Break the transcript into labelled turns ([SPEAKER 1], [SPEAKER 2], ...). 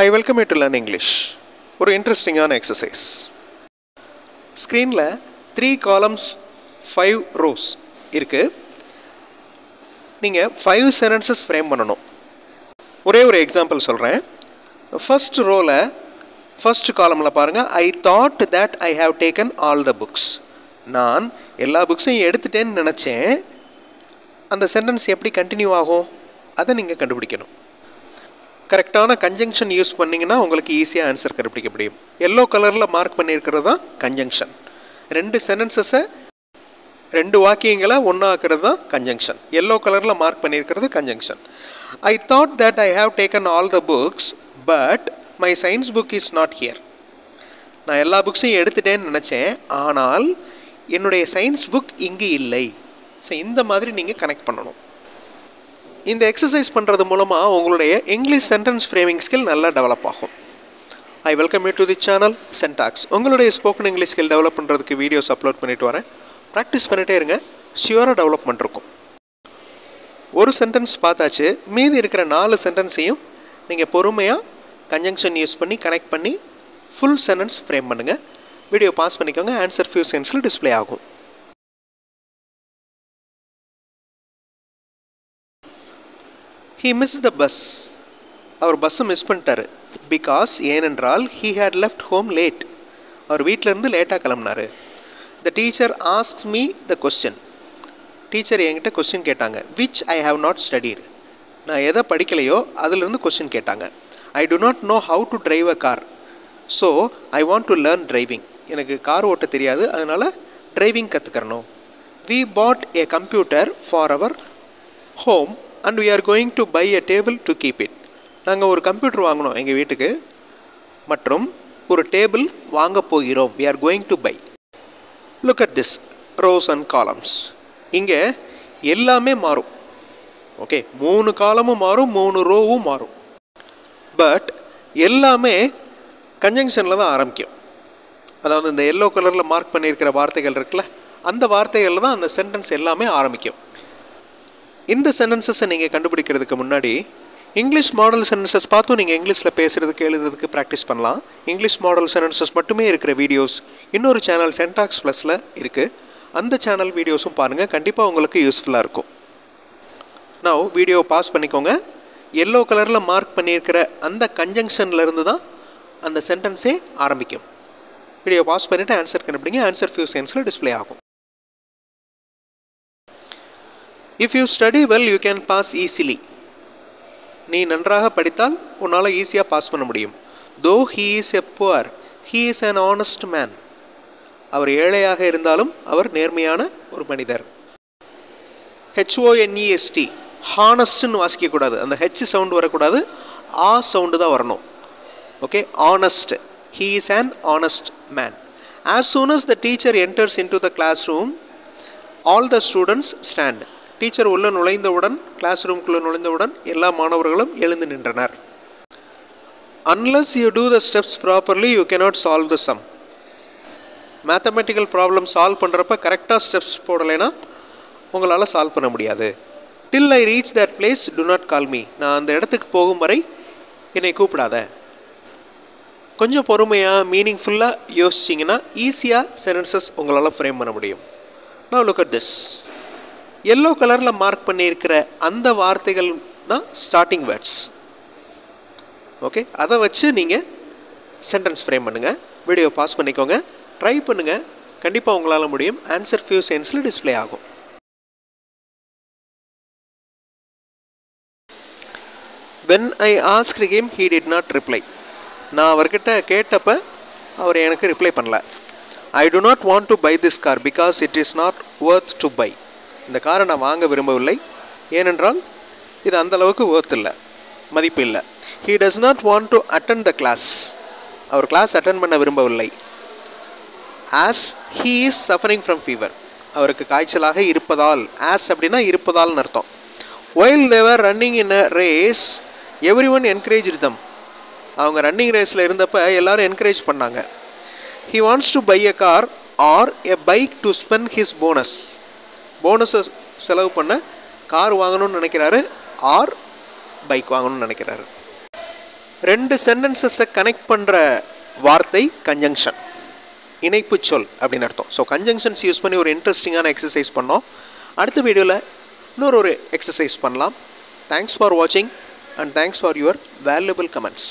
[SPEAKER 1] I welcome you to learn English. ஒரு இன்ட்ரெஸ்டிங்கான exercise. ஸ்க்ரீனில் 3 columns 5 rows இருக்கு. நீங்கள் 5 sentences ஃப்ரேம் பண்ணணும். ஒரே ஒரு எக்ஸாம்பிள் சொல்கிறேன். ஃபர்ஸ்ட் ரோவில் ஃபர்ஸ்ட் காலமில் பாருங்கள், I thought that I have taken all the books. நான் எல்லா புக்ஸையும் எடுத்துட்டேன்னு நினச்சேன். அந்த சென்டென்ஸ் எப்படி கண்டினியூ ஆகும் அதை நீங்கள் கண்டுபிடிக்கணும். கரெக்டான கன்ஜங்ஷன் யூஸ் பண்ணிங்கன்னா உங்களுக்கு ஈஸியாக ஆன்சர் கண்டுபிடிக்க முடியும். எல்லோ கலரில் மார்க் பண்ணியிருக்கிறது தான் கன்ஜங்ஷன். 2 சென்டென்சஸை 2 வாக்கியங்களை ஒன்றாக்குறது தான் கன்ஜங்ஷன். எல்லோ கலரில் மார்க் பண்ணியிருக்கிறது conjunction. I thought that I have taken all the books but my science book is not here. நான் எல்லா புக்ஸையும் எடுத்துட்டேன்னு நினச்சேன், ஆனால் என்னுடைய சயின்ஸ் புக் இங்கே இல்லை. ஸோ இந்த மாதிரி நீங்கள் கனெக்ட் பண்ணணும். இந்த எக்ஸசைஸ் பண்ணுறது மூலமாக உங்களுடைய இங்கிலீஷ் சென்டென்ஸ் ஃப்ரேமிங் ஸ்கில் நல்லா டெவலப் ஆகும். I welcome you to the channel சென்டாக்ஸ். உங்களுடைய ஸ்போக்கன் இங்கிலீஷ் ஸ்கில் டெவலப் பண்ணுறதுக்கு வீடியோஸ் அப்லோட் பண்ணிட்டு வரேன். ப்ராக்டிஸ் பண்ணிகிட்டே இருங்க, ஷியூராக டெவலப்மெண்ட் இருக்கும். ஒரு சென்டென்ஸ் பார்த்தாச்சு, மீதி இருக்கிற 4 சென்டென்ஸையும் நீங்கள் பொறுமையாக கன்ஜங்ஷன் யூஸ் பண்ணி கனெக்ட் பண்ணி ஃபுல் சென்டென்ஸ் ஃப்ரேம் பண்ணுங்கள். வீடியோ பாஸ் பண்ணிக்கோங்க, ஆன்சர் ஃபியூ செகண்ட்ஸில் டிஸ்பிளே ஆகும். He missed the bus. அவர் பஸ்ஸை மிஸ் பண்ணிட்டாரு. பிகாஸ் ஏனென்றால் he had left home late. அவர் வீட்டிலேருந்து லேட்டாக கிளம்புனாரு. The teacher asked me the question. Teacher என்கிட்ட கொஸ்டின் கேட்டாங்க. which I have not studied. நான் எதை படிக்கலையோ அதிலிருந்து கொஸ்டின் கேட்டாங்க. I do not know how to drive a car. So I want to learn driving. எனக்கு car ஓட்ட தெரியாது, அதனால் driving கற்றுக்கிறணும். We bought a computer for our home and we are going to buy a table to keep it. நாங்கள் ஒரு computer வாங்கினோம் எங்கள் வீட்டுக்கு மற்றும் ஒரு டேபிள் வாங்க போகிறோம். we are going to buy. Look at this rows and columns. இங்கே எல்லாமே மாறும். ஓகே, 3 காலமும் மாறும், 3 ரோவும் மாறும். பட் எல்லாமே கன்ஜங்ஷனில் தான் ஆரம்பிக்கும். அதாவது இந்த எல்லோ கலரில் மார்க் பண்ணியிருக்கிற வார்த்தைகள் இருக்குல்ல, அந்த வார்த்தைகளில் தான் அந்த சென்டென்ஸ் எல்லாமே ஆரம்பிக்கும். இந்த சென்டென்சஸை நீங்கள் கண்டுபிடிக்கிறதுக்கு முன்னாடி இங்கிலீஷ் மாடல் சென்டென்சஸ் பார்த்தும் நீங்கள் இங்கிலீஷில் பேசுகிறதுக்கு எழுதுறதுக்கு ப்ராக்டிஸ் பண்ணலாம். இங்கிலீஷ் மாடல் சென்டென்சஸ் மட்டுமே இருக்கிற வீடியோஸ் இன்னொரு சேனல் சென்டாக்ஸ் ப்ளஸில் இருக்குது. அந்த சேனல் வீடியோஸும் பாருங்கள், கண்டிப்பாக உங்களுக்கு யூஸ்ஃபுல்லாக இருக்கும். நான் வீடியோ பாஸ் பண்ணிக்கோங்க. எல்லோ கலரில் மார்க் பண்ணியிருக்கிற அந்த கன்ஜங்ஷன்லேருந்து தான் அந்த சென்டென்ஸே ஆரம்பிக்கும். வீடியோ பாஸ் பண்ணிவிட்டு ஆன்சர் கண்டுபிடிங்க. ஆன்சர் ஃபியூ செகண்ட்ஸில் டிஸ்பிளே ஆகும். If you study well, you can pass easily. நீ நன்றாக படித்தால் உன்னால் ஈஸியாக பாஸ் பண்ண முடியும். Though he is a poor, he is an honest man. அவர் ஏழையாக இருந்தாலும் அவர் நேர்மையான ஒரு மனிதர். HONEST, ஹானஸ்ட்னு வாசிக்கக்கூடாது. அந்த ஹெச் சவுண்டு வரக்கூடாது, ஆ சவுண்டு தான் வரணும். Okay, honest. He is an honest man. As soon as the teacher enters into the classroom, all the students stand. Teacher உள்ள நுழைந்தவுடன், கிளாஸ் ரூம்குள்ளே நுழைந்தவுடன் எல்லா மாணவர்களும் எழுந்து நின்றனர். Unless you do the steps properly, you cannot solve the sum. Mathematical problem solve பண்ணுறப்ப கரெக்டாக steps போடலைன்னா உங்களால் சால்வ் பண்ண முடியாது. Till I reach that place, do not call me. நான் அந்த இடத்துக்கு போகும் வரை என்னை கூப்பிடாத. கொஞ்சம் பொறுமையாக மீனிங்ஃபுல்லாக யோசிச்சிங்கன்னா ஈஸியாக சென்டென்சஸ் உங்களால் ஃப்ரேம் பண்ண முடியும். Now look at this. Yellow கலரில் மார்க் பண்ணியிருக்கிற அந்த வார்த்தைகள் தான் ஸ்டார்டிங் வேர்ட்ஸ். ஓகே, அதை வச்சு நீங்கள் சென்டென்ஸ் ஃப்ரேம் பண்ணுங்கள். வீடியோ பாஸ் பண்ணிக்கோங்க, ட்ரை பண்ணுங்கள், கண்டிப்பாக உங்களால் முடியும். ஆன்சர் ஃபியூ செகண்ட்ஸில் டிஸ்பிளே ஆகும். When I asked him, he did not reply. நான் அவர்கிட்ட கேட்டப்ப அவர் எனக்கு ரிப்ளை பண்ணல. I do not want to buy this car because it is not worth to buy. இந்த காரை நான் வாங்க விரும்பவில்லை, ஏனென்றால் இது அந்தளவுக்கு worth இல்லை, மதிப்பு இல்லை. He does not want to attend the class. அவர் கிளாஸ் அட்டென்ட் பண்ண விரும்பவில்லை. As he is suffering from fever. அவருக்கு காய்ச்சலாக இருப்பதால். as அப்படின்னா இருப்பதால்னு அர்த்தம். While they were running in a race, everyone encouraged them. அவங்க ரன்னிங் ரேஸில் இருந்தப்போ எல்லோரும் என்கரேஜ் பண்ணாங்க. He wants to buy a car or a bike to spend his bonus. போனஸை செலவு பண்ண கார் வாங்கணும்னு நினைக்கிறாரு, ஆர் பைக் வாங்கணும்னு நினைக்கிறாரு. ரெண்டு சென்டென்சஸை கனெக்ட் பண்ணுற வார்த்தை கன்ஜங்ஷன், இணைப்பு சொல் அப்படின்னு அர்த்தம். ஸோ கன்ஜங்ஷன்ஸ் யூஸ் பண்ணி ஒரு இன்ட்ரெஸ்டிங்கான எக்ஸசைஸ் பண்ணோம். அடுத்த வீடியோவில் இன்னொரு எக்ஸசைஸ் பண்ணலாம். தேங்க்ஸ் ஃபார் வாட்சிங் and thanks for your valuable comments.